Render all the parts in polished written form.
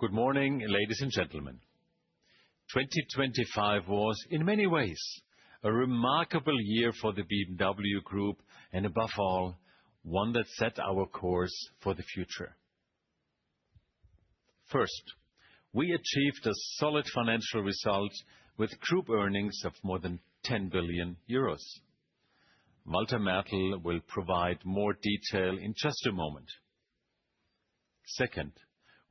Good morning, ladies and gentlemen. 2025 was, in many ways, a remarkable year for the BMW Group, and above all, one that set our course for the future. First, we achieved a solid financial result with group earnings of more than 10 billion euros. Walter Mertl will provide more detail in just a moment. Second,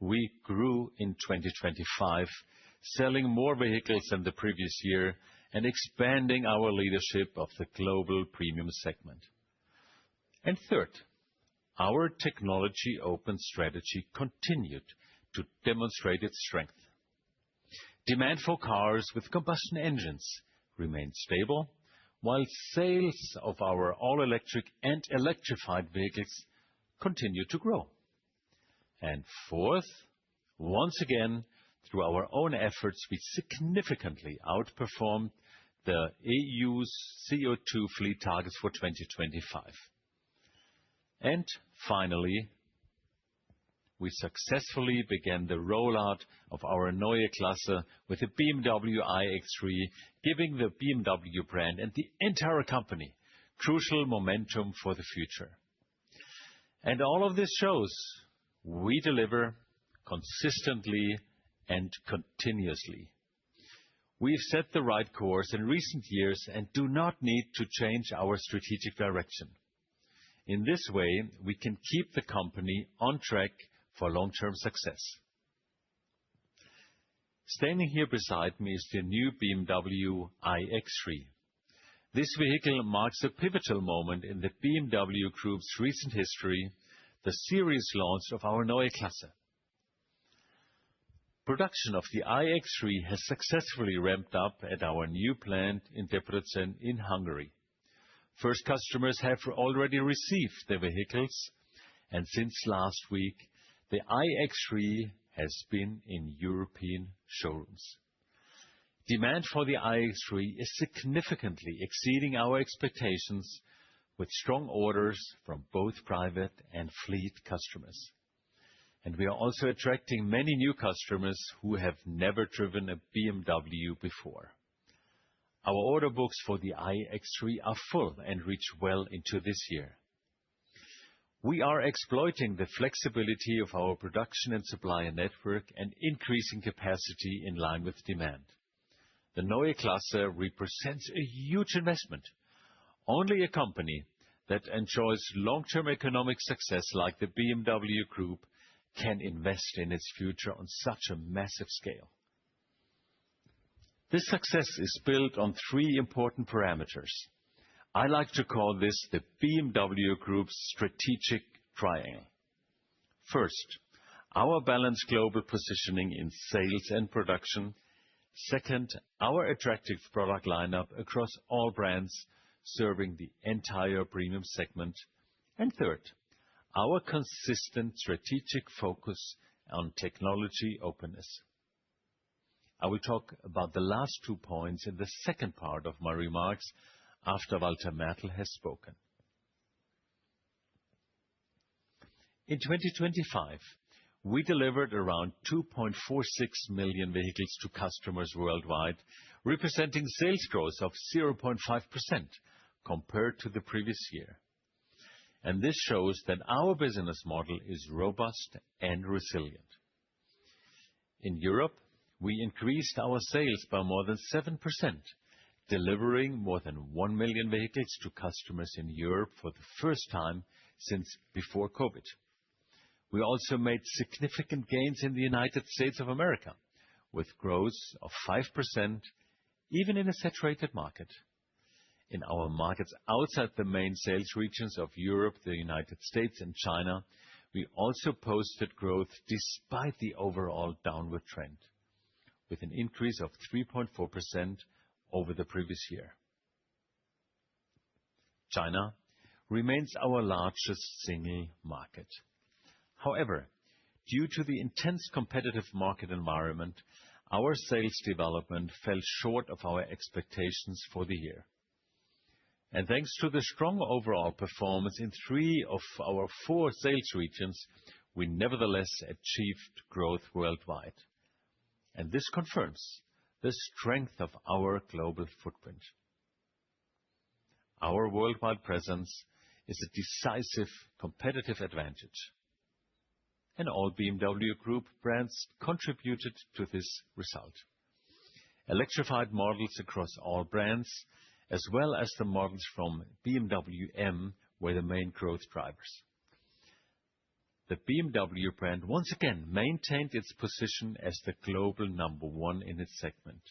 we grew in 2025, selling more vehicles than the previous year and expanding our leadership of the global premium segment. Third, our technology open strategy continued to demonstrate its strength. Demand for cars with combustion engines remained stable, while sales of our all-electric and electrified vehicles continued to grow. Fourth, once again, through our own efforts, we significantly outperformed the EU's CO2 fleet targets for 2025. Finally, we successfully began the rollout of our Neue Klasse with the BMW iX3, giving the BMW brand and the entire company crucial momentum for the future. All of this shows we deliver consistently and continuously. We've set the right course in recent years and do not need to change our strategic direction. In this way, we can keep the company on track for long-term success. Standing here beside me is the new BMW iX3. This vehicle marks a pivotal moment in the BMW Group's recent history, the series launch of our Neue Klasse. Production of the iX3 has successfully ramped up at our new plant in Debrecen in Hungary. First customers have already received their vehicles, and since last week, the iX3 has been in European showrooms. Demand for the iX3 is significantly exceeding our expectations, with strong orders from both private and fleet customers. We are also attracting many new customers who have never driven a BMW before. Our order books for the iX3 are full and reach well into this year. We are exploiting the flexibility of our production and supplier network and increasing capacity in line with demand. The Neue Klasse represents a huge investment. Only a company that enjoys long-term economic success like the BMW Group can invest in its future on such a massive scale. This success is built on three important parameters. I like to call this the BMW Group's strategic triangle. First, our balanced global positioning in sales and production. Second, our attractive product lineup across all brands, serving the entire premium segment. Third, our consistent strategic focus on technology openness. I will talk about the last 2 points in the second part of my remarks after Walter Mertl has spoken. In 2025, we delivered around 2.46 million vehicles to customers worldwide, representing sales growth of 0.5% compared to the previous year. This shows that our business model is robust and resilient. In Europe, we increased our sales by more than 7%, delivering more than 1 million vehicles to customers in Europe for the first time since before COVID. We also made significant gains in the United States of America, with growth of 5%, even in a saturated market. In our markets outside the main sales regions of Europe, the United States, and China, we also posted growth despite the overall downward trend, with an increase of 3.4% over the previous year. China remains our largest single market. However, due to the intense competitive market environment, our sales development fell short of our expectations for the year. Thanks to the strong overall performance in 3 of our 4 sales regions, we nevertheless achieved growth worldwide. And this confirms the strength of our global footprint. Our worldwide presence is a decisive competitive advantage. And all BMW Group brands contributed to this result. Electrified models across all brands, as well as the models from BMW M, were the main growth drivers. The BMW brand once again maintained its position as the global number one in its segment.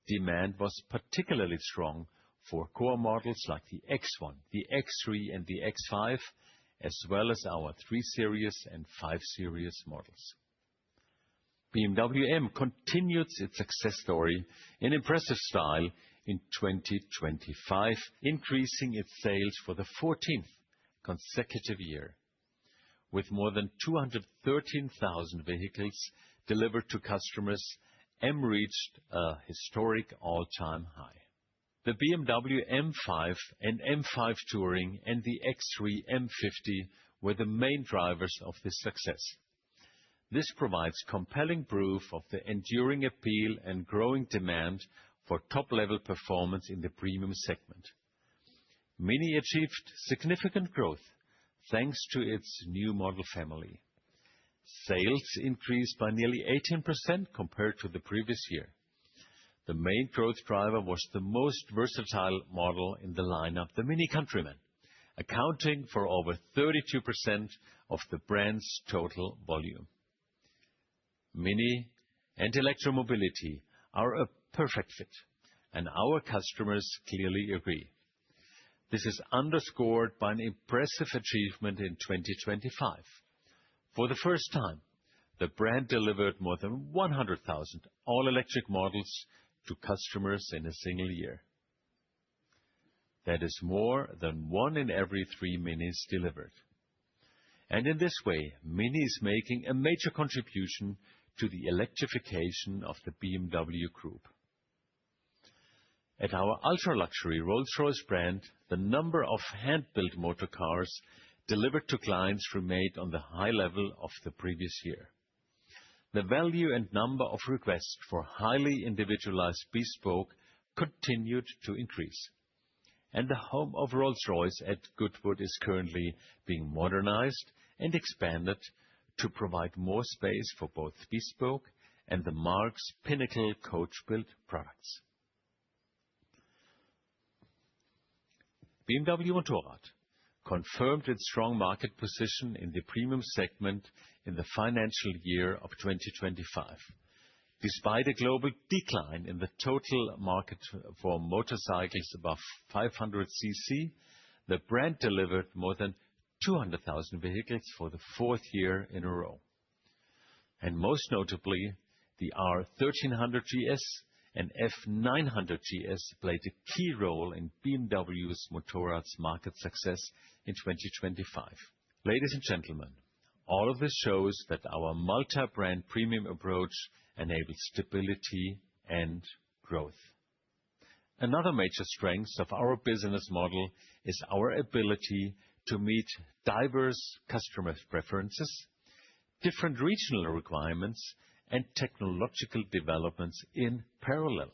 Demand was particularly strong for core models like the X1, the X3, and the X5, as well as our 3 Series and 5 Series models. BMW M continued its success story in impressive style in 2025, increasing its sales for the 14th consecutive year. With more than 213,000 vehicles delivered to customers, M reached a historic all-time high. The BMW M5 and M5 Touring and the X3 M50 were the main drivers of this success. This provides compelling proof of the enduring appeal and growing demand for top-level performance in the premium segment. Mini achieved significant growth thanks to its new model family. Sales increased by nearly 18% compared to the previous year. The main growth driver was the most versatile model in the lineup, the Mini Countryman, accounting for over 32% of the brand's total volume. Mini and electromobility are a perfect fit, and our customers clearly agree. This is underscored by an impressive achievement in 2025. For the first time, the brand delivered more than 100,000 all-electric models to customers in a single year. That is more than 1 in every 3 Minis delivered. And in this way, Mini is making a major contribution to the electrification of the BMW Group. At our ultra-luxury Rolls-Royce brand, the number of hand-built motor cars delivered to clients remained on the high level of the previous year. The value and number of requests for highly individualized bespoke continued to increase. And the home of Rolls-Royce at Goodwood is currently being modernized and expanded to provide more space for both bespoke and the Marque's pinnacle coach-built products. BMW Motorrad confirmed its strong market position in the premium segment in the financial year of 2025. Despite a global decline in the total market for motorcycles above 500 cc, the brand delivered more than 200,000 vehicles for the 4th year in a row. And most notably, the R1300 GS and F900 GS played a key role in BMW's Motorrad's market success in 2025. Ladies and gentlemen, all of this shows that our multi-brand premium approach enables stability and growth. Another major strength of our business model is our ability to meet diverse customer preferences, different regional requirements, and technological developments in parallel.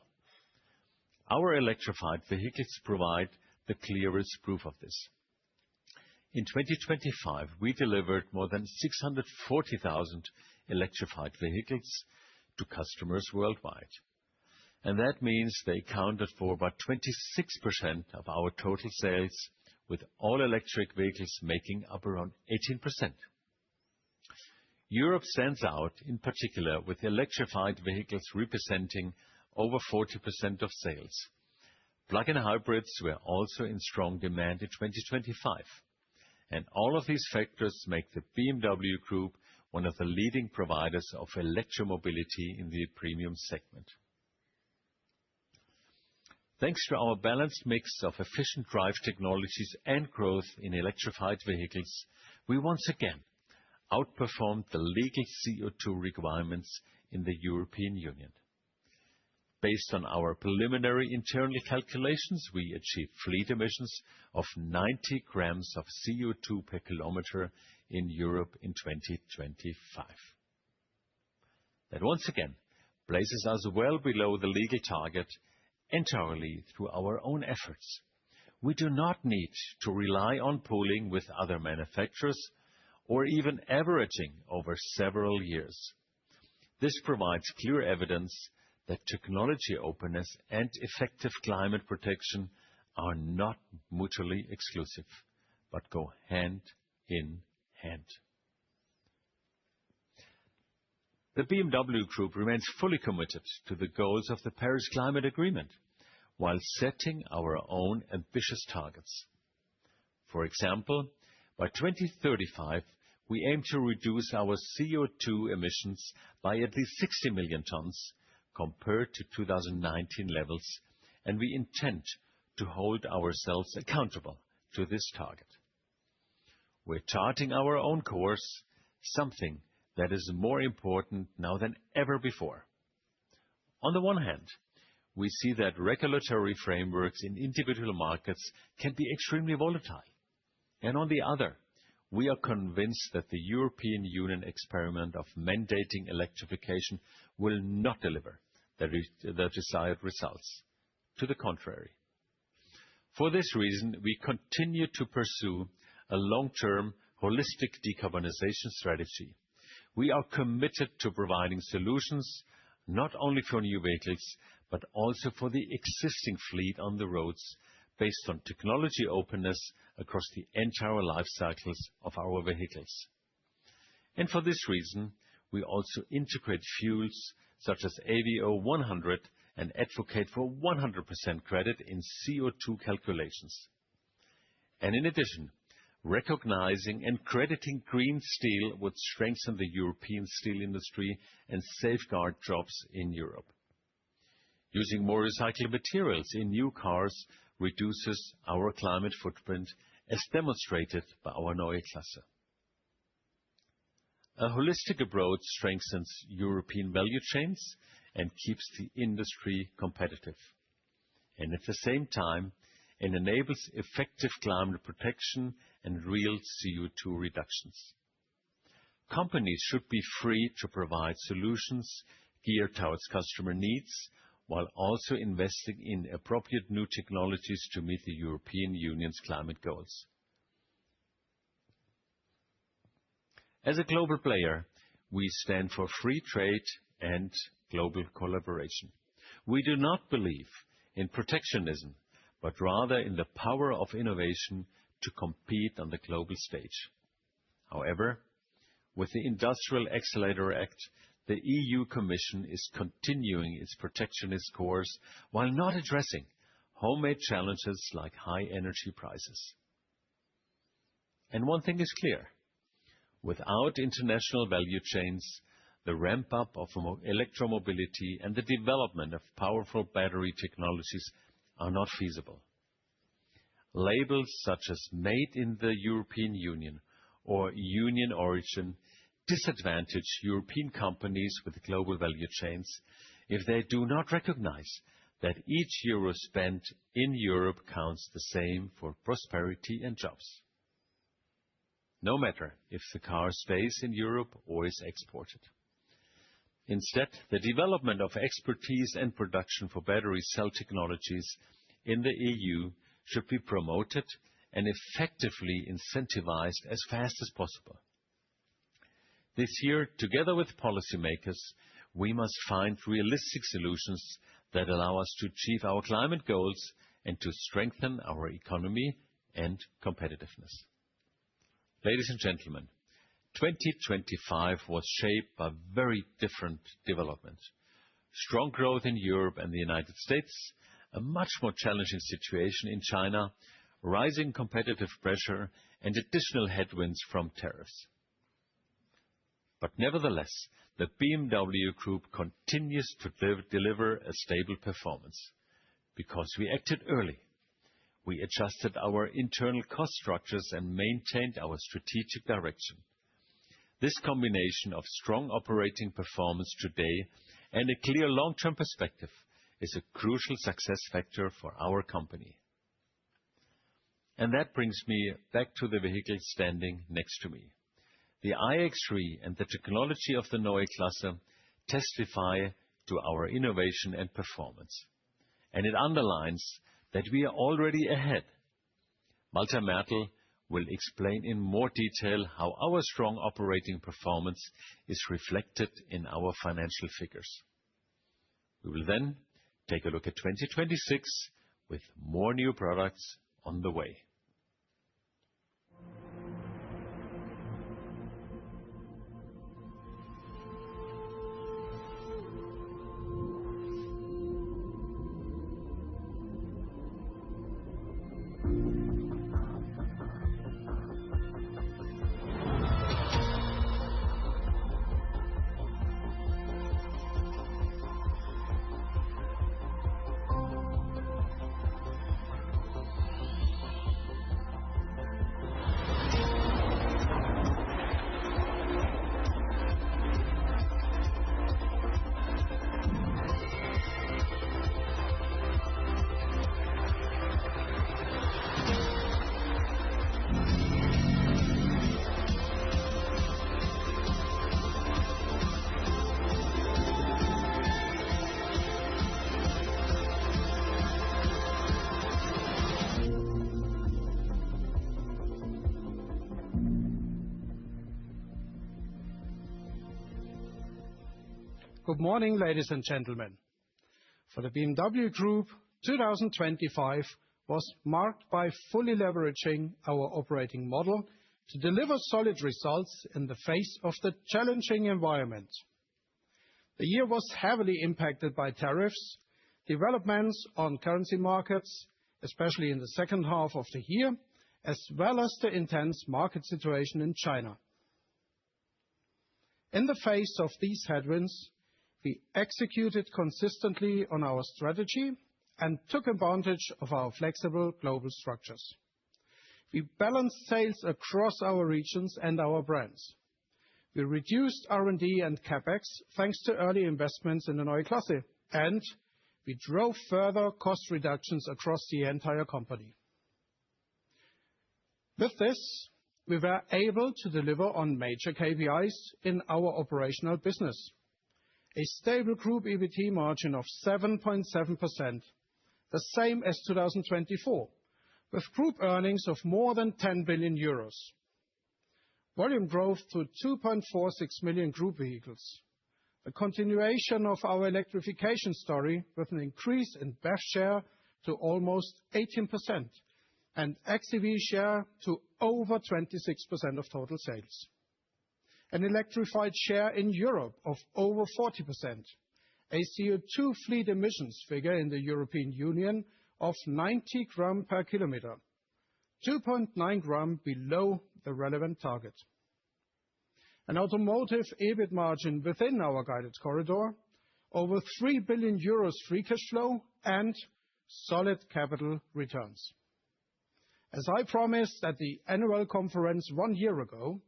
Our electrified vehicles provide the clearest proof of this. In 2025, we delivered more than 640,000 electrified vehicles to customers worldwide. And that means they accounted for about 26% of our total sales, with all-electric vehicles making up around 18%. Europe stands out, in particular, with electrified vehicles representing over 40% of sales. Plug-in hybrids were also in strong demand in 2025. And all of these factors make the BMW Group one of the leading providers of electromobility in the premium segment. Thanks to our balanced mix of efficient drive technologies and growth in electrified vehicles, we once again outperformed the legal CO2 requirements in the European Union. Based on our preliminary internal calculations, we achieved fleet emissions of 90 grams of CO2 per kilometer in Europe in 2025. That once again places us well below the legal target entirely through our own efforts. We do not need to rely on pooling with other manufacturers or even averaging over several years. This provides clear evidence that technology openness and effective climate protection are not mutually exclusive, but go hand in hand. The BMW Group remains fully committed to the goals of the Paris Climate Agreement while setting our own ambitious targets. For example, by 2035, we aim to reduce our CO2 emissions by at least 60 million tons compared to 2019 levels, and we intend to hold ourselves accountable to this target. We're charting our own course, something that is more important now than ever before. On the one hand, we see that regulatory frameworks in individual markets can be extremely volatile. And on the other, we are convinced that the European Union experiment of mandating electrification will not deliver the desired results. To the contrary. For this reason, we continue to pursue a long-term, holistic decarbonization strategy. We are committed to providing solutions not only for new vehicles, but also for the existing fleet on the roads, based on technology openness across the entire life cycles of our vehicles. And for this reason, we also integrate fuels such as AVO 100 and advocate for 100% credit in CO2 calculations. And in addition, recognizing and crediting green steel would strengthen the European steel industry and safeguard jobs in Europe. Using more recycled materials in new cars reduces our climate footprint, as demonstrated by our Neue Klasse. A holistic approach strengthens European value chains and keeps the industry competitive, and at the same time, it enables effective climate protection and real CO2 reductions. Companies should be free to provide solutions geared towards customer needs, while also investing in appropriate new technologies to meet the European Union's climate goals. As a global player, we stand for free trade and global collaboration. We do not believe in protectionism, but rather in the power of innovation to compete on the global stage. However, with the Industrial Accelerator Act, the EU Commission is continuing its protectionist course while not addressing homemade challenges like high energy prices. And one thing is clear: without international value chains, the ramp-up of electromobility and the development of powerful battery technologies are not feasible. Labels such as Made in the European Union or Union Origin disadvantage European companies with global value chains if they do not recognize that each euro spent in Europe counts the same for prosperity and jobs, no matter if the car stays in Europe or is exported. Instead, the development of expertise and production for battery cell technologies in the EU should be promoted and effectively incentivized as fast as possible. This year, together with policymakers, we must find realistic solutions that allow us to achieve our climate goals and to strengthen our economy and competitiveness. Ladies and gentlemen, 2025 was shaped by very different developments. Strong growth in Europe and the United States, a much more challenging situation in China, rising competitive pressure, and additional headwinds from tariffs. But nevertheless, the BMW Group continues to deliver a stable performance because we acted early. We adjusted our internal cost structures and maintained our strategic direction. This combination of strong operating performance today and a clear long-term perspective is a crucial success factor for our company. And that brings me back to the vehicle standing next to me. The iX3 and the technology of the Neue Klasse testify to our innovation and performance, and it underlines that we are already ahead. Walter Mertl will explain in more detail how our strong operating performance is reflected in our financial figures. We will then take a look at 2026 with more new products on the way. Good morning, ladies and gentlemen. For the BMW Group, 2025 was marked by fully leveraging our operating model to deliver solid results in the face of the challenging environment. The year was heavily impacted by tariffs, developments on currency markets, especially in the second half of the year, as well as the intense market situation in China. In the face of these headwinds, we executed consistently on our strategy and took advantage of our flexible global structures. We balanced sales across our regions and our brands. We reduced R&D and CapEx, thanks to early investments in the Neue Klasse, and we drove further cost reductions across the entire company. With this, we were able to deliver on major KPIs in our operational business. A stable group EBT margin of 7.7%, the same as 2024, with group earnings of more than 10 billion euros. Volume growth to 2.46 million group vehicles. A continuation of our electrification story with an increase in BEV share to almost 18% and xEV share to over 26% of total sales. An electrified share in Europe of over 40%. A CO2 fleet emissions figure in the European Union of 90 grams per kilometer, 2.9 grams below the relevant target. An automotive EBIT margin within our guided corridor, over 3 billion euros free cash flow, and solid capital returns. As I promised at the annual conference 1 year ago,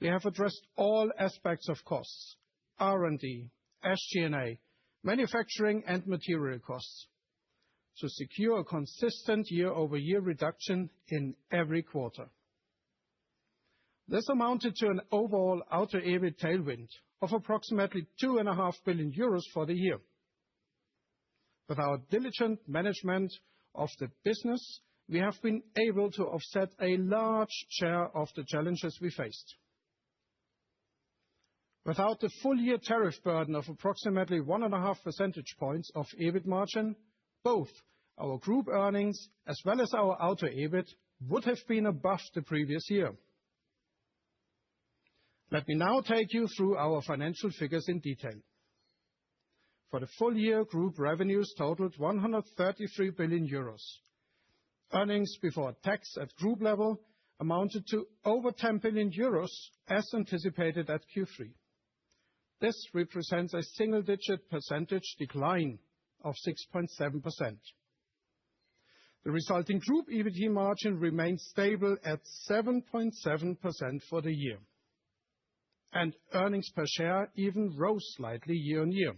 we have addressed all aspects of costs, R&D, SG&A, manufacturing, and material costs to secure a consistent year-over-year reduction in every quarter. This amounted to an overall auto EBIT tailwind of approximately 2.5 billion euros for the year. With our diligent management of the business, we have been able to offset a large share of the challenges we faced. Without the full year tariff burden of approximately 1.5 percentage points of EBIT margin, both our group earnings as well as our auto EBIT would have been above the previous year. Let me now take you through our financial figures in detail. For the full year, group revenues totaled 133 billion euros. Earnings before tax at group level amounted to over 10 billion euros, as anticipated at Q3. This represents a single-digit percentage decline of 6.7%. The resulting group EBT margin remained stable at 7.7% for the year, and earnings per share even rose slightly year-on-year.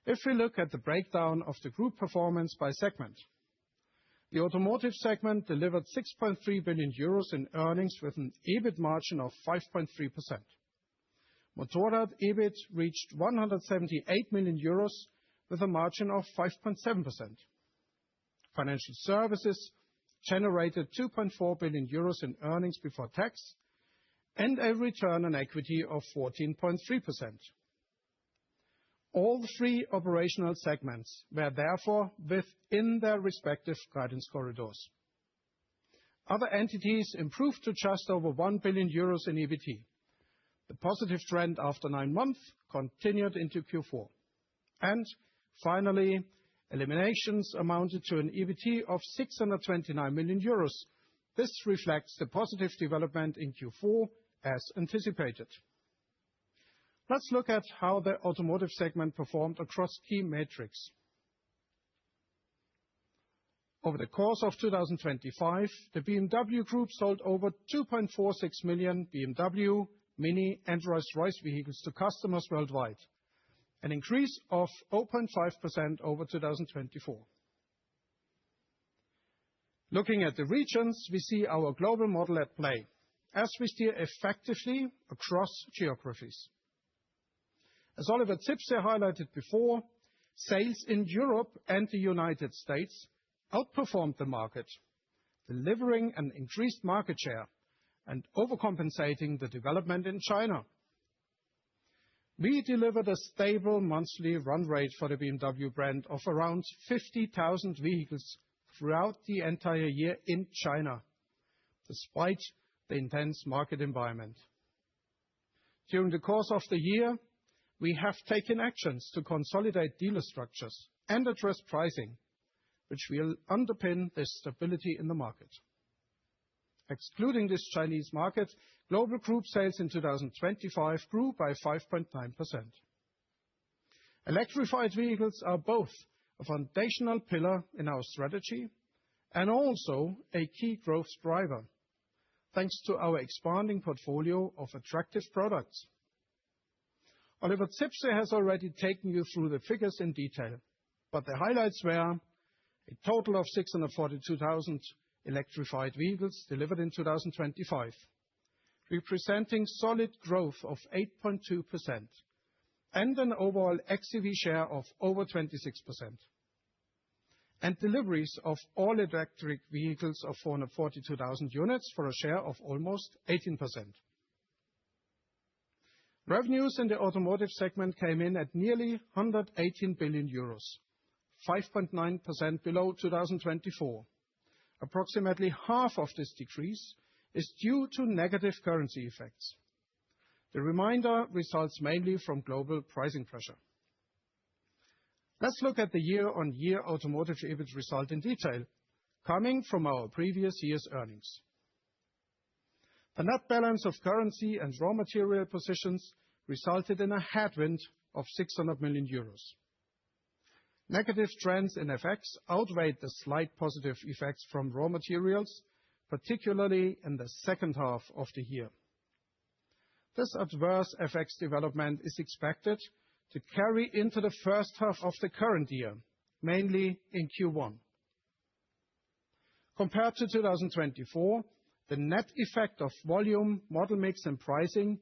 If we look at the breakdown of the group performance by segment, The automotive segment delivered 6.3 billion euros in earnings with an EBIT margin of 5.3%. Motoren EBIT reached 178 million euros with a margin of 5.7%. Financial services generated 2.4 billion euros in earnings before tax and a return on equity of 14.3%. All three operational segments were therefore within their respective guidance corridors. Other entities improved to just over 1 billion euros in EBT. The positive trend after 9 months continued into Q4. And finally, eliminations amounted to an EBT of 629 million euros. This reflects the positive development in Q4 as anticipated. Let's look at how the automotive segment performed across key metrics. Over the course of 2025, the BMW Group sold over 2.46 million BMW, MINI, and Rolls-Royce vehicles to customers worldwide, an increase of 0.5% over 2024. Looking at the regions, we see our global model at play as we steer effectively across geographies. As Oliver Zipse highlighted before, sales in Europe and the United States outperformed the market, delivering an increased market share and overcompensating the development in China. We delivered a stable monthly run rate for the BMW brand of around 50,000 vehicles throughout the entire year in China, despite the intense market environment. During the course of the year, we have taken actions to consolidate dealer structures and address pricing, which will underpin the stability in the market. Excluding this Chinese market, global group sales in 2025 grew by 5.9%. Electrified vehicles are both a foundational pillar in our strategy and also a key growth driver, thanks to our expanding portfolio of attractive products. Oliver Zipse has already taken you through the figures in detail, but the highlights were a total of 642,000 electrified vehicles delivered in 2025, representing solid growth of 8.2% and an overall xEV share of over 26%, and deliveries of all electric vehicles of 442,000 units for a share of almost 18%. Revenues in the automotive segment came in at nearly 118 billion euros, 5.9% below 2024. Approximately half of this decrease is due to negative currency effects. The remainder results mainly from global pricing pressure. Let's look at the year-on-year automotive EBIT result in detail, coming from our previous year's earnings. The net balance of currency and raw material positions resulted in a headwind of 600 million euros. Negative trends in FX outweighed the slight positive effects from raw materials, particularly in the second half of the year. This adverse FX development is expected to carry into the first half of the current year, mainly in Q1. Compared to 2024, the net effect of volume, model mix, and pricing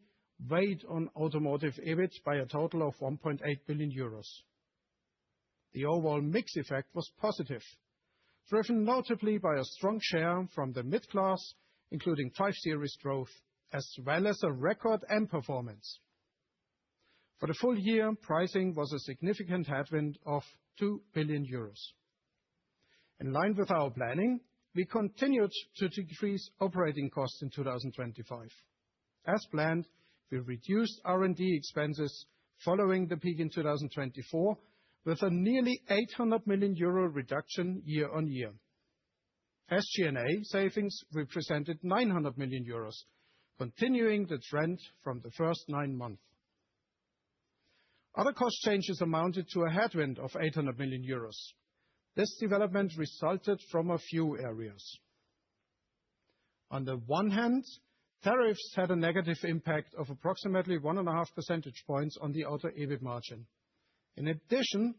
weighed on automotive EBIT by a total of 1.8 billion euros. The overall mix effect was positive, driven notably by a strong share from the mid-class, including 5 Series growth, as well as a record M performance. For the full year, pricing was a significant headwind of 2 billion euros. In line with our planning, we continued to decrease operating costs in 2025. As planned, we reduced R&D expenses following the peak in 2024, with a nearly 800 million euro reduction year-on-year. SG&A savings represented 900 million euros, continuing the trend from the first 9 months. Other cost changes amounted to a headwind of 800 million euros. This development resulted from a few areas. On the one hand, tariffs had a negative impact of approximately 1.5 percentage points on the auto EBIT margin. In addition,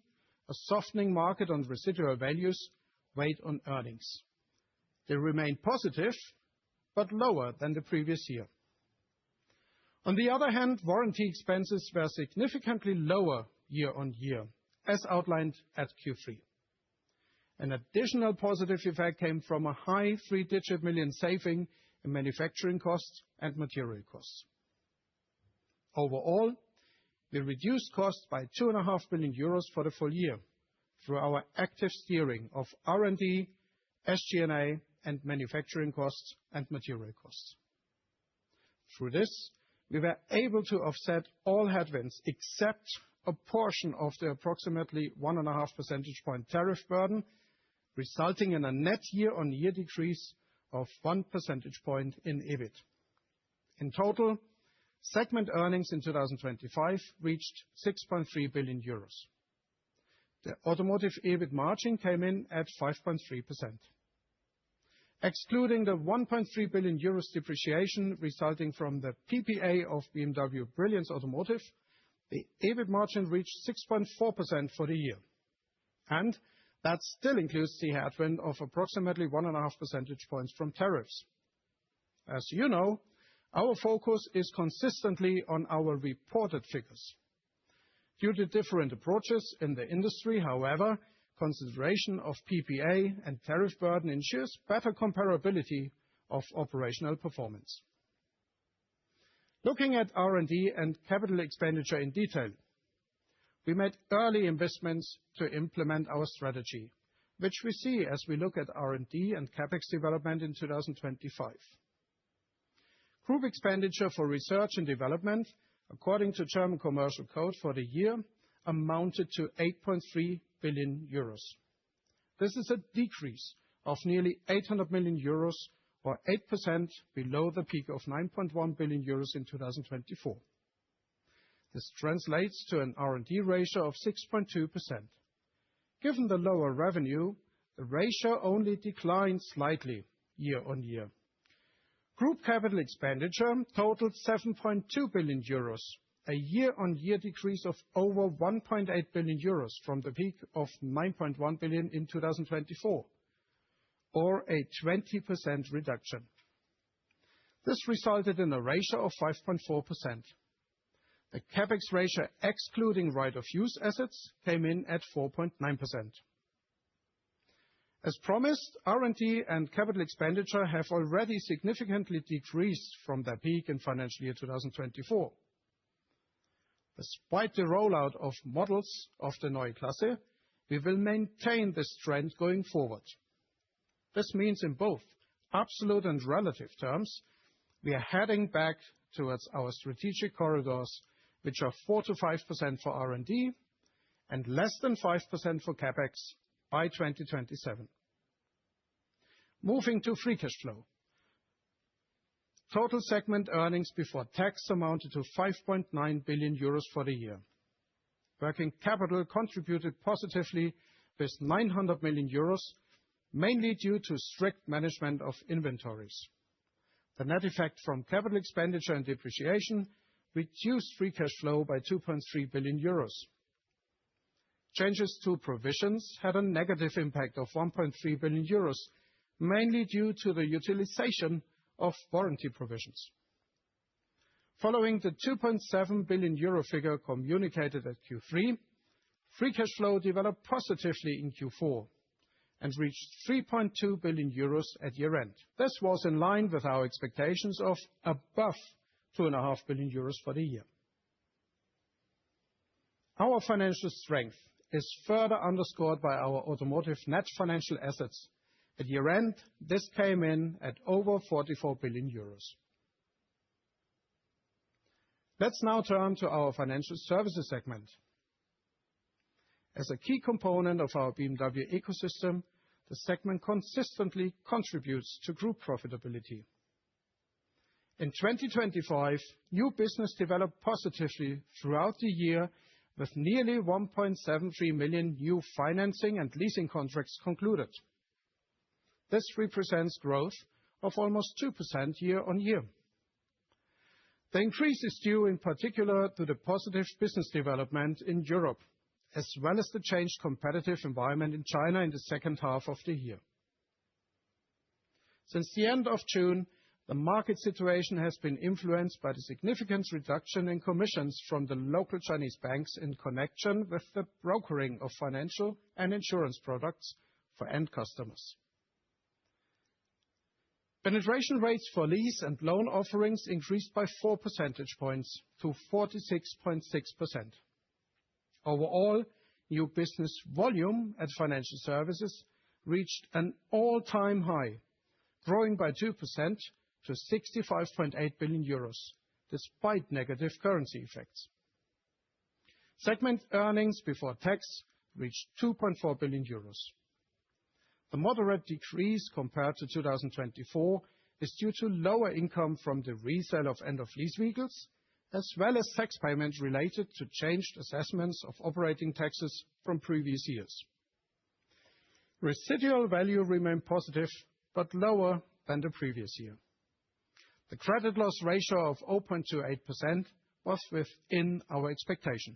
a softening market on residual values weighed on earnings. They remain positive, but lower than the previous year. On the other hand, warranty expenses were significantly lower year-on-year, as outlined at Q3. An additional positive effect came from a high three-digit million saving in manufacturing costs and material costs. Overall, we reduced costs by 2.5 billion euros for the full year through our active steering of R&D, SG&A, and manufacturing costs and material costs. Through this, we were able to offset all headwinds except a portion of the approximately 1.5 percentage point tariff burden, resulting in a net year-on-year decrease of 1 percentage point in EBIT. In total, segment earnings in 2025 reached 6.3 billion euros. The automotive EBIT margin came in at 5.3%. Excluding the 1.3 billion euros depreciation resulting from the PPA of BMW Brilliance Automotive, the EBIT margin reached 6.4% for the year. And that still includes the headwind of approximately 1.5 percentage points from tariffs. As you know, our focus is consistently on our reported figures. Due to different approaches in the industry, however, consideration of PPA and tariff burden ensures better comparability of operational performance. Looking at R&D and capital expenditure in detail, we made early investments to implement our strategy, which we see as we look at R&D and CapEx development in 2025. Group expenditure for research and development, according to German Commercial Code for the year, amounted to 8.3 billion euros. This is a decrease of nearly 800 million euros, or 8% below the peak of 9.1 billion euros in 2024. This translates to an R&D ratio of 6.2%. Given the lower revenue, the ratio only declined slightly year-on-year. Group capital expenditure totaled 7.2 billion euros, a year-on-year decrease of over 1.8 billion euros from the peak of 9.1 billion in 2024, or a 20% reduction. This resulted in a ratio of 5.4%. The CapEx ratio, excluding right-of-use assets, came in at 4.9%. As promised, R&D and capital expenditure have already significantly decreased from their peak in financial year 2024. Despite the rollout of models of the Neue Klasse, we will maintain this trend going forward. This means in both absolute and relative terms, we are heading back towards our strategic corridors, which are 4%-5% for R&D and less than 5% for CapEx by 2027. Moving to free cash flow. Total segment earnings before tax amounted to 5.9 billion euros for the year. Working capital contributed positively with 900 million euros, mainly due to strict management of inventories. The net effect from capital expenditure and depreciation reduced free cash flow by 2.3 billion euros. Changes to provisions had a negative impact of 1.3 billion euros, mainly due to the utilization of warranty provisions. Following the 2.7 billion euro figure communicated at Q3, free cash flow developed positively in Q4 and reached 3.2 billion euros at year-end. This was in line with our expectations of above 2.5 billion euros for the year. Our financial strength is further underscored by our automotive net financial assets. At year-end, this came in at over 44 billion euros. Let's now turn to our financial services segment. As a key component of our BMW ecosystem, the segment consistently contributes to group profitability. In 2025, new business developed positively throughout the year, with nearly 1.73 million new financing and leasing contracts concluded. This represents growth of almost 2% year-on-year. The increase is due in particular to the positive business development in Europe, as well as the changed competitive environment in China in the second half of the year. Since the end of June, the market situation has been influenced by the significant reduction in commissions from the local Chinese banks in connection with the brokering of financial and insurance products for end customers. Penetration rates for lease and loan offerings increased by 4 percentage points to 46.6%. Overall, new business volume at financial services reached an all-time high, growing by 2% to 65.8 billion euros, despite negative currency effects. Segment earnings before tax reached 2.4 billion euros. The moderate decrease compared to 2024 is due to lower income from the resale of end-of-lease vehicles, as well as tax payments related to changed assessments of operating taxes from previous years. Residual value remained positive, but lower than the previous year. The credit loss ratio of 0.28% was within our expectation.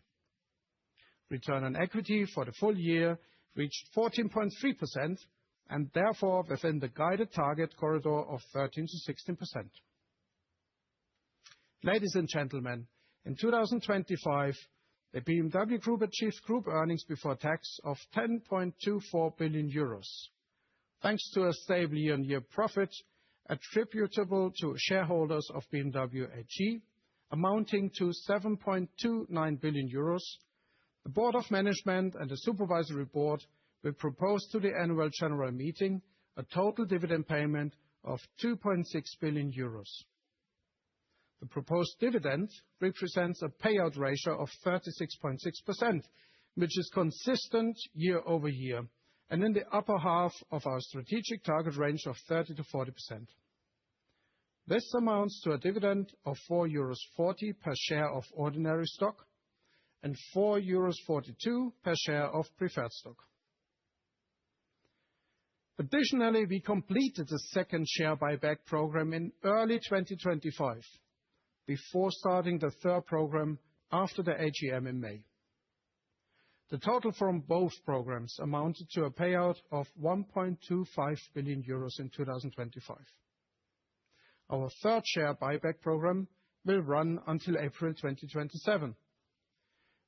Return on equity for the full year reached 14.3%, and therefore within the guided target corridor of 13%-16%. Ladies and gentlemen, in 2025, the BMW Group achieved group earnings before tax of 10.24 billion euros, thanks to a stable year-on-year profit attributable to shareholders of BMW AG, amounting to 7.29 billion euros. The Board of Management and the Supervisory Board will propose to the Annual General Meeting a total dividend payment of 2.6 billion euros. The proposed dividend represents a payout ratio of 36.6%, which is consistent year-over-year, and in the upper half of our strategic target range of 30%-40%. This amounts to a dividend of 4.40 euros per share of ordinary stock and 4.42 euros per share of preferred stock. Additionally, we completed the second share buyback program in early 2025, before starting the third program after the AGM in May. The total from both programs amounted to a payout of 1.25 billion euros in 2025. Our third share buyback program will run until April 2027.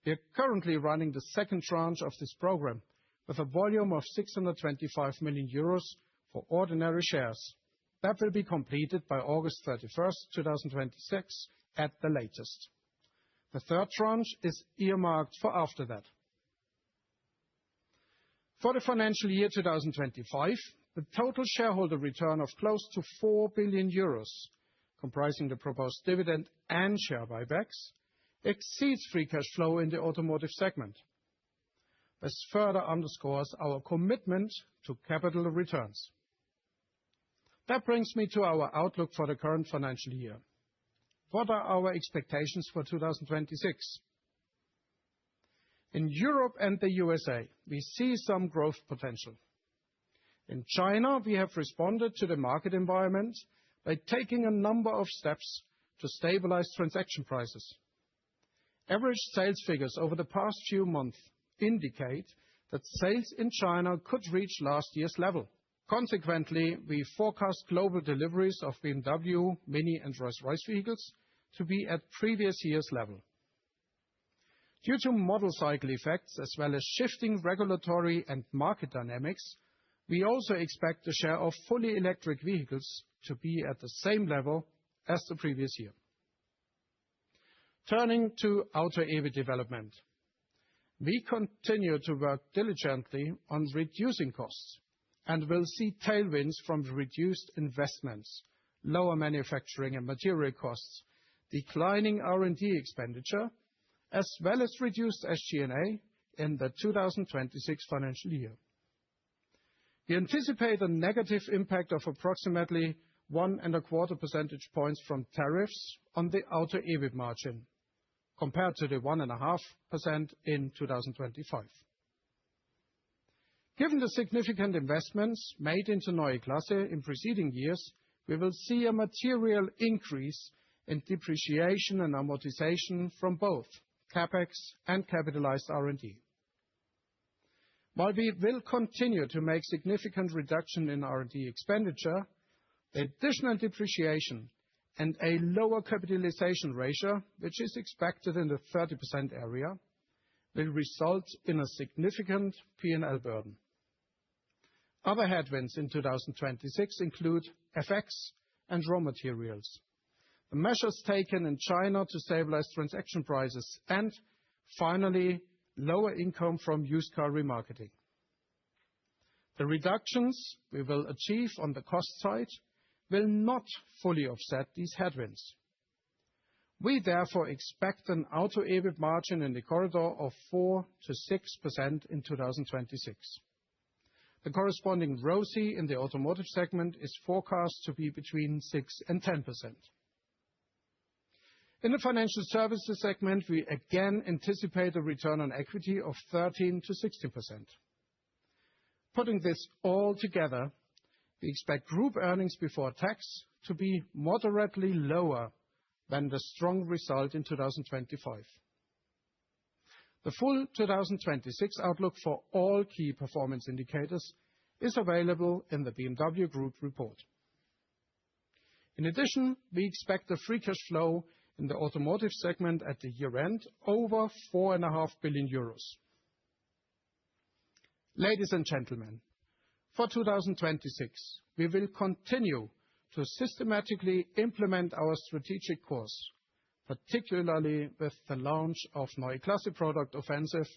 We are currently running the second tranche of this program with a volume of 625 million euros for ordinary shares. That will be completed by August 31st, 2026 at the latest. The third tranche is earmarked for after that. For the financial year 2025, the total shareholder return of close to 4 billion euros, comprising the proposed dividend and share buybacks, exceeds free cash flow in the automotive segment. This further underscores our commitment to capital returns. That brings me to our outlook for the current financial year. What are our expectations for 2026? In Europe and the USA, we see some growth potential. In China, we have responded to the market environment by taking a number of steps to stabilize transaction prices. Average sales figures over the past few months indicate that sales in China could reach last year's level. Consequently, we forecast global deliveries of BMW, MINI, and Rolls-Royce vehicles to be at previous year's level. Due to model cycle effects as well as shifting regulatory and market dynamics, we also expect the share of fully electric vehicles to be at the same level as the previous year. Turning to Auto EBIT development. We continue to work diligently on reducing costs and will see tailwinds from reduced investments, lower manufacturing and material costs, declining R&D expenditure, as well as reduced SG&A in the 2026 financial year. We anticipate a negative impact of approximately 1.25 percentage points from tariffs on the Auto EBIT margin, compared to the 1.5% in 2025. Given the significant investments made into Neue Klasse in preceding years, we will see a material increase in depreciation and amortization from both CapEx and capitalized R&D. While we will continue to make significant reduction in R&D expenditure, The additional depreciation and a lower capitalization ratio, which is expected in the 30% area, will result in a significant P&L burden. Other headwinds in 2026 include FX and raw materials, the measures taken in China to stabilize transaction prices, and finally, lower income from used car remarketing. The reductions we will achieve on the cost side will not fully offset these headwinds. We therefore expect an auto EBIT margin in the corridor of 4%-6% in 2026. The corresponding ROCE in the automotive segment is forecast to be between 6% and 10%. In the financial services segment, we again anticipate a return on equity of 13%-16%. Putting this all together, we expect group earnings before tax to be moderately lower than the strong result in 2025. The full 2026 outlook for all key performance indicators is available in the BMW Group report. In addition, we expect the free cash flow in the automotive segment at the year-end over 4.5 billion euros. Ladies and gentlemen, for 2026, we will continue to systematically implement our strategic course, particularly with the launch of Neue Klasse product offensive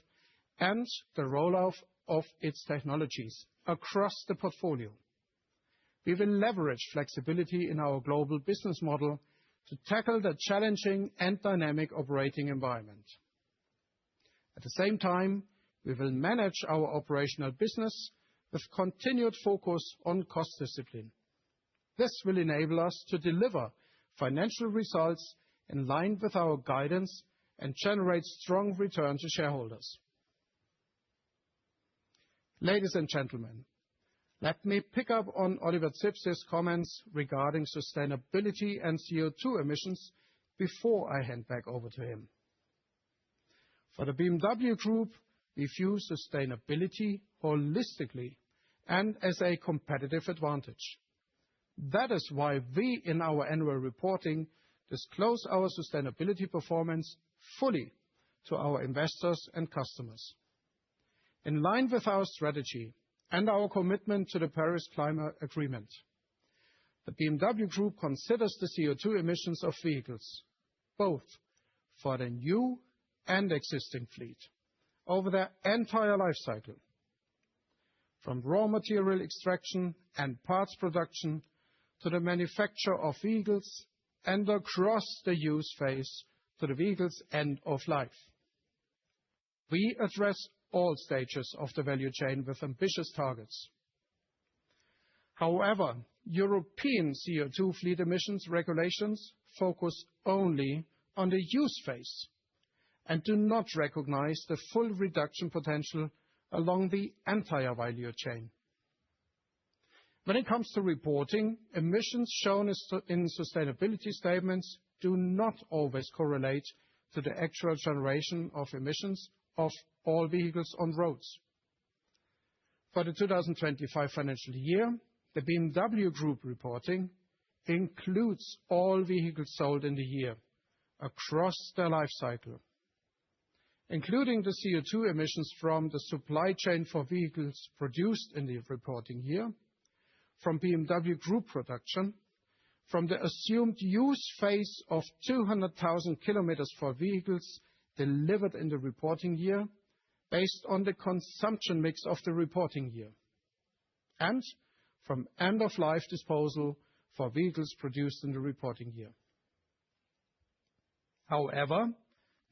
and the rollout of its technologies across the portfolio. We will leverage flexibility in our global business model to tackle the challenging and dynamic operating environment. At the same time, we will manage our operational business with continued focus on cost discipline. This will enable us to deliver financial results in line with our guidance and generate strong return to shareholders. Ladies and gentlemen, let me pick up on Oliver Zipse's comments regarding sustainability and CO2 emissions before I hand back over to him. For the BMW Group, we view sustainability holistically and as a competitive advantage. That is why we, in our annual reporting, disclose our sustainability performance fully to our investors and customers. In line with our strategy and our commitment to the Paris Climate Agreement, the BMW Group considers the CO2 emissions of vehicles, both for the new and existing fleet, over their entire life cycle, from raw material extraction and parts production to the manufacture of vehicles and across the use phase to the vehicle's end of life. We address all stages of the value chain with ambitious targets. However, European CO2 fleet emissions regulations focus only on the use phase and do not recognize the full reduction potential along the entire value chain. When it comes to reporting, emissions shown in sustainability statements do not always correlate to the actual generation of emissions of all vehicles on roads. For the 2025 financial year, the BMW Group reporting includes all vehicles sold in the year across their life cycle, including the CO2 emissions from the supply chain for vehicles produced in the reporting year, from BMW Group production, from the assumed use phase of 200,000 kilometers for vehicles delivered in the reporting year based on the consumption mix of the reporting year, and from end-of-life disposal for vehicles produced in the reporting year. However,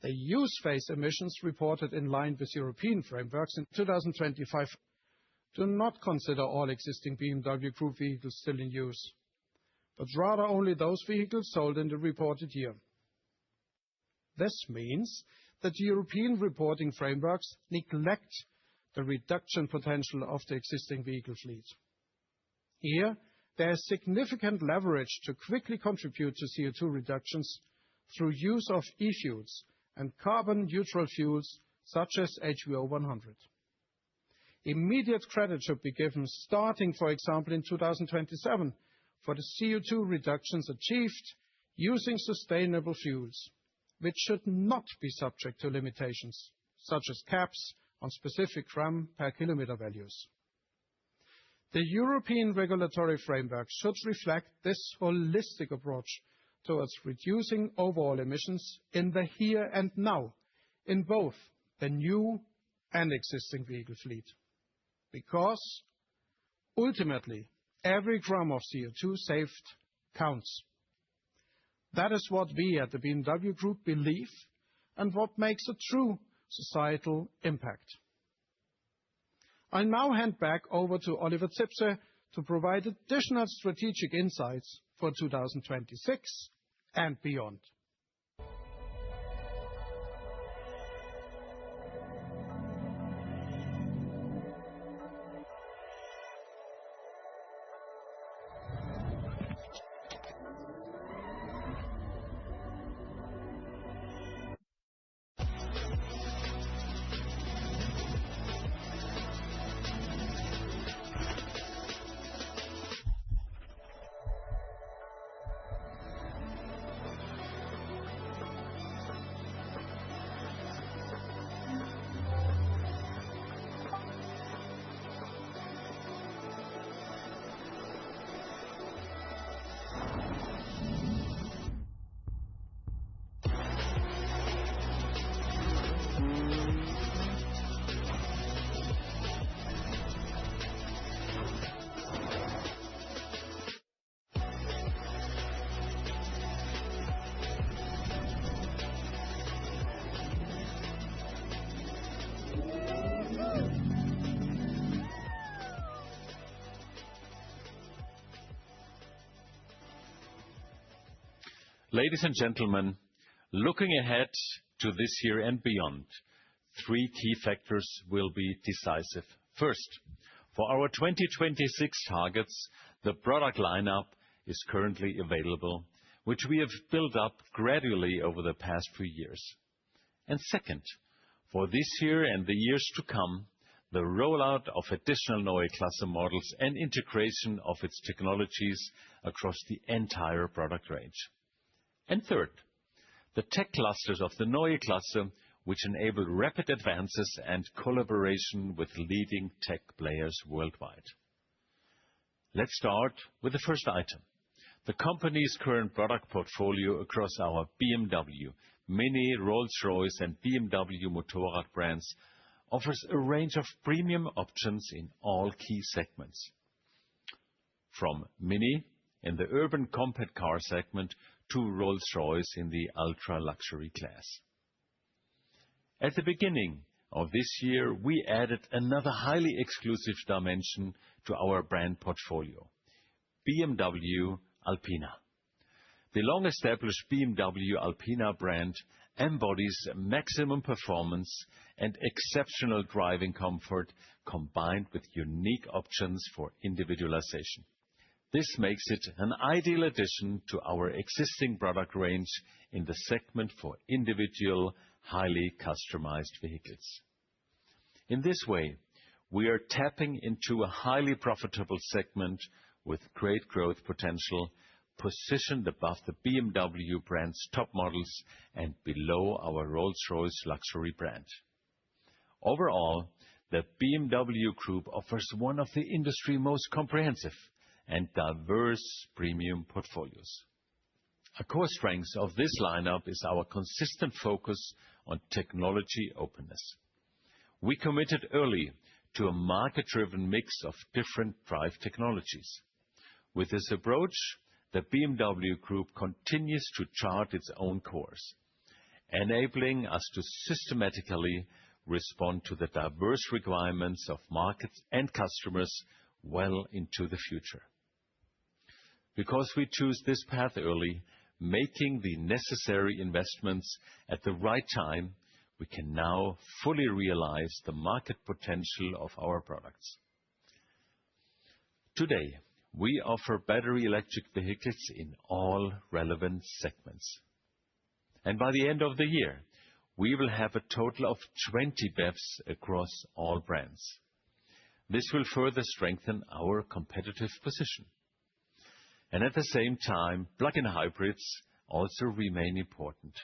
the use phase emissions reported in line with European frameworks in 2025 do not consider all existing BMW Group vehicles still in use, but rather only those vehicles sold in the reported year. This means that European reporting frameworks neglect the reduction potential of the existing vehicle fleet. Here, there is significant leverage to quickly contribute to CO2 reductions through use of e-fuels and carbon-neutral fuels such as HVO 100. Immediate credit should be given starting, for example, in 2027 for the CO2 reductions achieved using sustainable fuels, which should not be subject to limitations, such as caps on specific gram per kilometer values. The European regulatory framework should reflect this holistic approach towards reducing overall emissions in the here and now, in both the new and existing vehicle fleet. Because ultimately, every gram of CO2 saved counts. That is what we at the BMW Group believe and what makes a true societal impact. I now hand back over to Oliver Zipse to provide additional strategic insights for 2026 and beyond. Ladies and gentlemen, looking ahead to this year and beyond, three key factors will be decisive. First, for our 2026 targets, the product lineup is currently available, which we have built up gradually over the past few years. And second, for this year and the years to come, the rollout of additional Neue Klasse models and integration of its technologies across the entire product range. And third, the tech clusters of the Neue Klasse, which enable rapid advances and collaboration with leading tech players worldwide. Let's start with the first item. The company's current product portfolio across our BMW, MINI, Rolls-Royce, and BMW Motorrad brands offers a range of premium options in all key segments. From MINI in the urban compact car segment to Rolls-Royce in the ultra-luxury class. At the beginning of this year, we added another highly exclusive dimension to our brand portfolio, BMW Alpina. The long-established BMW Alpina brand embodies maximum performance and exceptional driving comfort combined with unique options for individualization. This makes it an ideal addition to our existing product range in the segment for individual, highly customized vehicles. In this way, we are tapping into a highly profitable segment with great growth potential, positioned above the BMW brand's top models and below our Rolls-Royce luxury brand. Overall, the BMW Group offers one of the industry's most comprehensive and diverse premium portfolios. A core strength of this lineup is our consistent focus on technology openness. We committed early to a market-driven mix of different drive technologies. With this approach, the BMW Group continues to chart its own course, enabling us to systematically respond to the diverse requirements of markets and customers well into the future. Because we choose this path early, making the necessary investments at the right time, we can now fully realize the market potential of our products. Today, we offer battery electric vehicles in all relevant segments. And by the end of the year, we will have a total of 20 BEVs across all brands. This will further strengthen our competitive position. And at the same time, plug-in hybrids also remain important.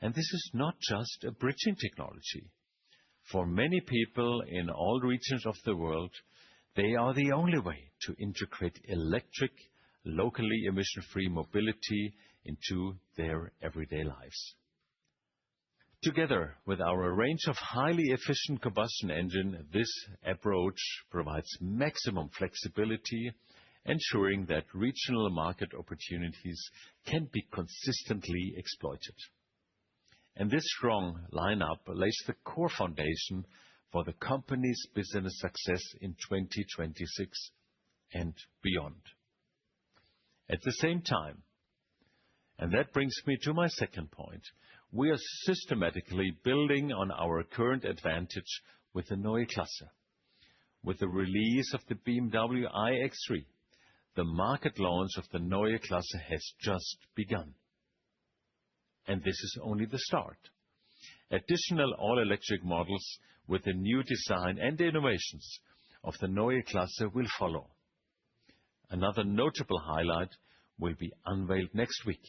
And this is not just a bridging technology. For many people in all regions of the world, they are the only way to integrate electric, locally emission-free mobility into their everyday lives. Together with our range of highly efficient combustion engine, this approach provides maximum flexibility, ensuring that regional market opportunities can be consistently exploited. And this strong lineup lays the core foundation for the company's business success in 2026 and beyond. At the same time, and that brings me to my second point, we are systematically building on our current advantage with the Neue Klasse. With the release of the BMW iX3, the market launch of the Neue Klasse has just begun. And this is only the start. Additional all-electric models with the new design and innovations of the Neue Klasse will follow. Another notable highlight will be unveiled next week,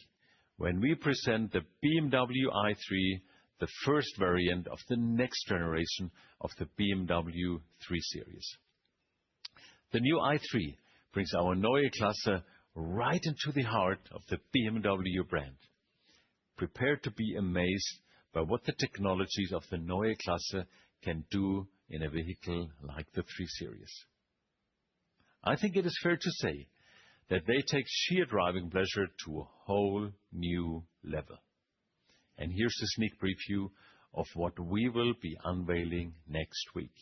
when we present the BMW i3, the first variant of the next generation of the BMW 3 Series. The new i3 brings our Neue Klasse right into the heart of the BMW brand. Prepare to be amazed by what the technologies of the Neue Klasse can do in a vehicle like the 3 Series. I think it is fair to say that they take sheer driving pleasure to a whole new level. And here's a sneak preview of what we will be unveiling next week.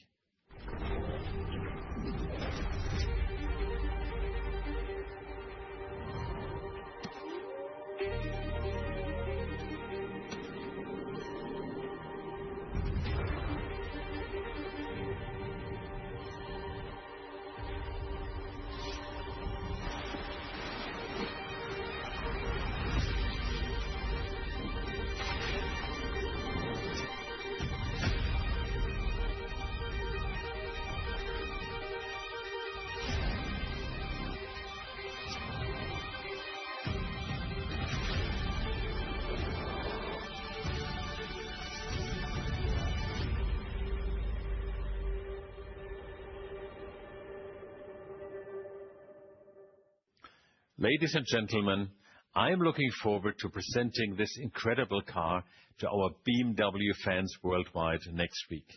Ladies and gentlemen, I am looking forward to presenting this incredible car to our BMW fans worldwide next week.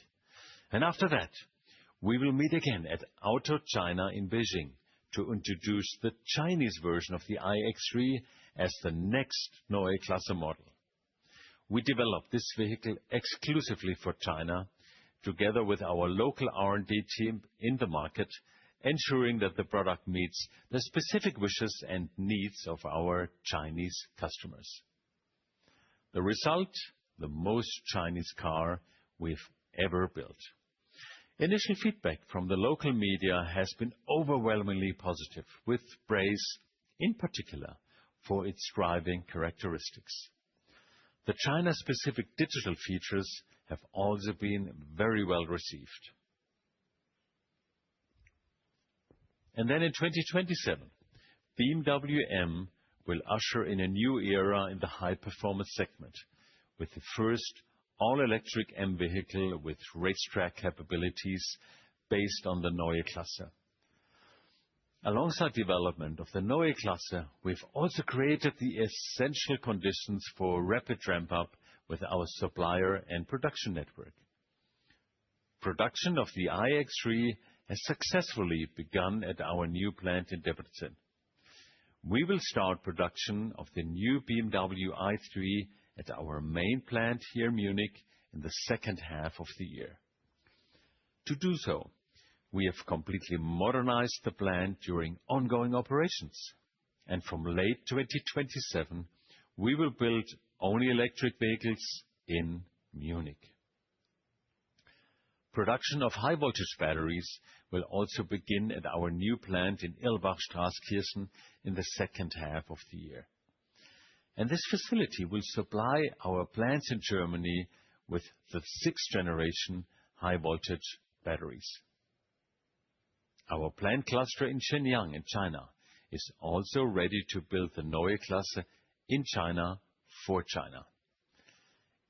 And after that, we will meet again at Auto China in Beijing to introduce the Chinese version of the iX3 as the next Neue Klasse model. We developed this vehicle exclusively for China, together with our local R&D team in the market, ensuring that the product meets the specific wishes and needs of our Chinese customers. The result, the most Chinese car we've ever built. Initial feedback from the local media has been overwhelmingly positive, with praise in particular for its driving characteristics. The China-specific digital features have also been very well received. And then in 2027, BMW M will usher in a new era in the high-performance segment, with the first all-electric M vehicle with racetrack capabilities based on the Neue Klasse. Alongside development of the Neue Klasse, we've also created the essential conditions for rapid ramp-up with our supplier and production network. Production of the iX3 has successfully begun at our new plant in Debrecen. We will start production of the new BMW i3 at our main plant here in Munich in the second half of the year. To do so, we have completely modernized the plant during ongoing operations, and from late 2027, we will build only electric vehicles in Munich. Production of high-voltage batteries will also begin at our new plant in Irlbach-Straßkirchen in the second half of the year. And this facility will supply our plants in Germany with the sixth-generation high-voltage batteries. Our plant cluster in Shenyang in China is also ready to build the Neue Klasse in China for China.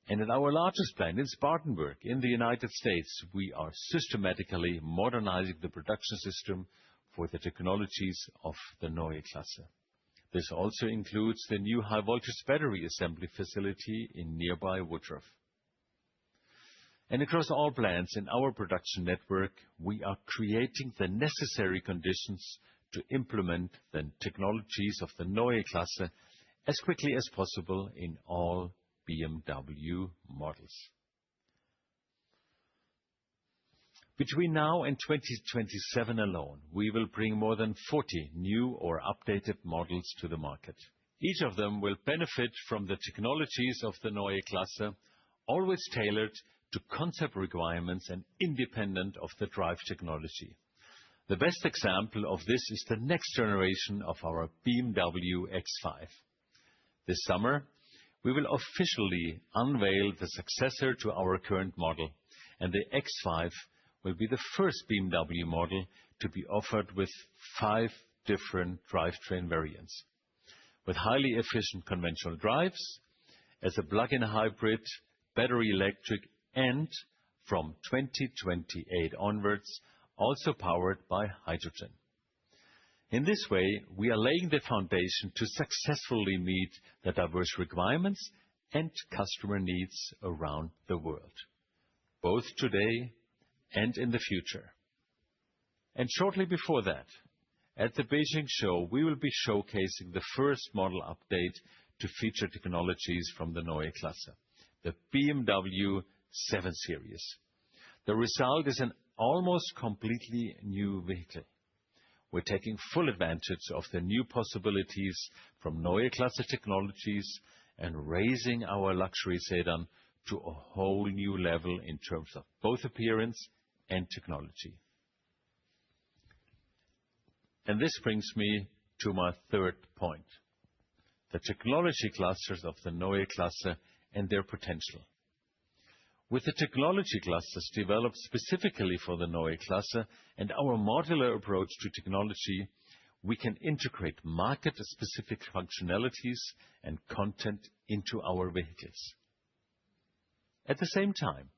And at our largest plant in Spartanburg, in the United States, we are systematically modernizing the production system for the technologies of the Neue Klasse. This also includes the new high-voltage battery assembly facility in nearby Woodruff. And across all plants in our production network, we are creating the necessary conditions to implement the technologies of the Neue Klasse as quickly as possible in all BMW models. Between now and 2027 alone, we will bring more than 40 new or updated models to the market. Each of them will benefit from the technologies of the Neue Klasse, always tailored to concept requirements and independent of the drive technology. The best example of this is the next generation of our BMW X5. This summer, we will officially unveil the successor to our current model, and the X5 will be the first BMW model to be offered with 5 different drivetrain variants. With highly efficient conventional drives, as a plug-in hybrid, battery electric, and from 2028 onwards, also powered by hydrogen. In this way, we are laying the foundation to successfully meet the diverse requirements and customer needs around the world, both today and in the future. And shortly before that, at the Beijing show, we will be showcasing the first model update to feature technologies from the Neue Klasse, the BMW 7 Series. The result is an almost completely new vehicle. We're taking full advantage of the new possibilities from Neue Klasse technologies and raising our luxury sedan to a whole new level in terms of both appearance and technology. And this brings me to my third point, the technology clusters of the Neue Klasse and their potential. With the technology clusters developed specifically for the Neue Klasse and our modular approach to technology, we can integrate market-specific functionalities and content into our vehicles. At the same time,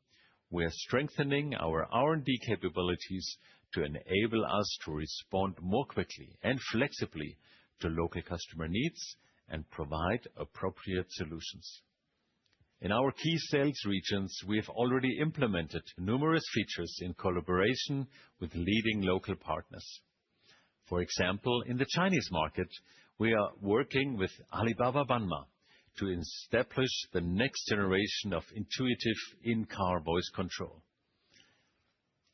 we are strengthening our R&D capabilities to enable us to respond more quickly and flexibly to local customer needs and provide appropriate solutions. In our key sales regions, we have already implemented numerous features in collaboration with leading local partners. For example, in the Chinese market, we are working with Alibaba Banma to establish the next generation of intuitive in-car voice control.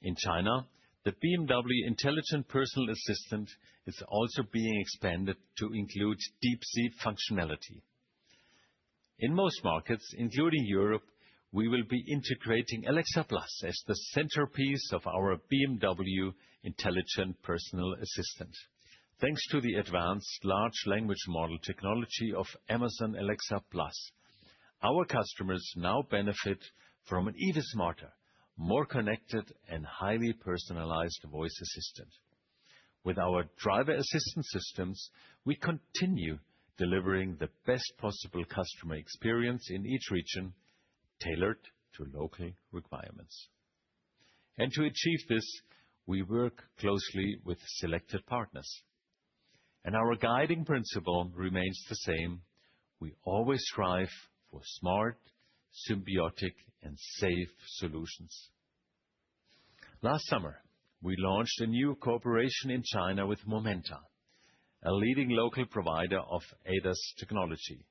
In China, the BMW Intelligent Personal Assistant is also being expanded to include deep-sea functionality. In most markets, including Europe, we will be integrating Alexa Plus as the centerpiece of our BMW Intelligent Personal Assistant. Thanks to the advanced large language model technology of Amazon Alexa Plus, our customers now benefit from an even smarter, more connected, and highly personalized voice assistant. With our driver assistance systems, we continue delivering the best possible customer experience in each region, tailored to local requirements. And to achieve this, we work closely with selected partners. And our guiding principle remains the same. We always strive for smart, symbiotic, and safe solutions. Last summer, we launched a new cooperation in China with Momenta, a leading local provider of ADAS technology.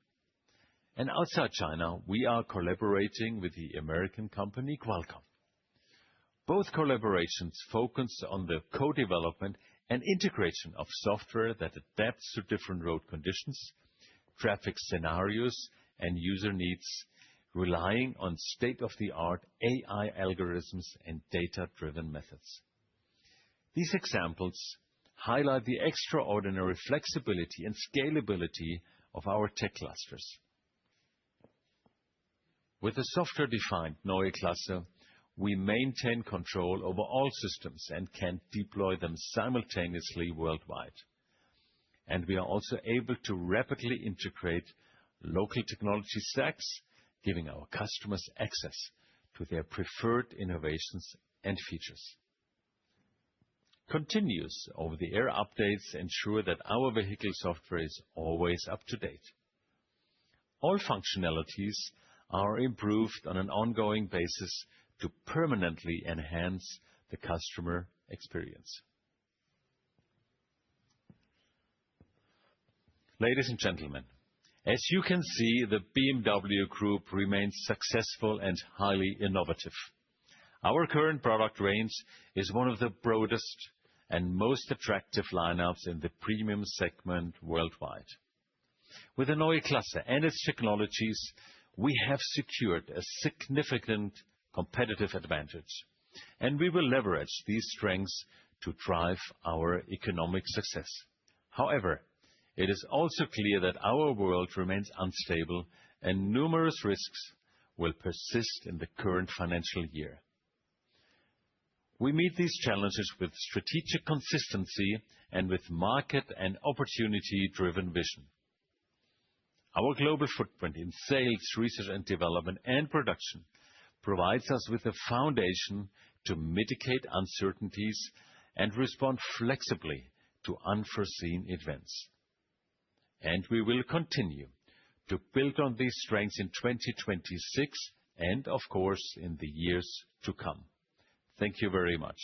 And outside China, we are collaborating with the American company Qualcomm. Both collaborations focus on the co-development and integration of software that adapts to different road conditions, traffic scenarios, and user needs, relying on state-of-the-art AI algorithms and data-driven methods. These examples highlight the extraordinary flexibility and scalability of our tech clusters. With the software-defined Neue Klasse, we maintain control over all systems and can deploy them simultaneously worldwide. and we are also able to rapidly integrate local technology stacks, giving our customers access to their preferred innovations and features. Continuous over-the-air updates ensure that our vehicle software is always up to date. All functionalities are improved on an ongoing basis to permanently enhance the customer experience. Ladies and gentlemen, as you can see, the BMW Group remains successful and highly innovative. Our current product range is one of the broadest and most attractive lineups in the premium segment worldwide. With the Neue Klasse and its technologies, we have secured a significant competitive advantage, and we will leverage these strengths to drive our economic success. However, it is also clear that our world remains unstable and numerous risks will persist in the current financial year. We meet these challenges with strategic consistency and with market and opportunity-driven vision. Our global footprint in sales, research and development, and production provides us with a foundation to mitigate uncertainties and respond flexibly to unforeseen events. And we will continue to build on these strengths in 2026 and, of course, in the years to come. Thank you very much.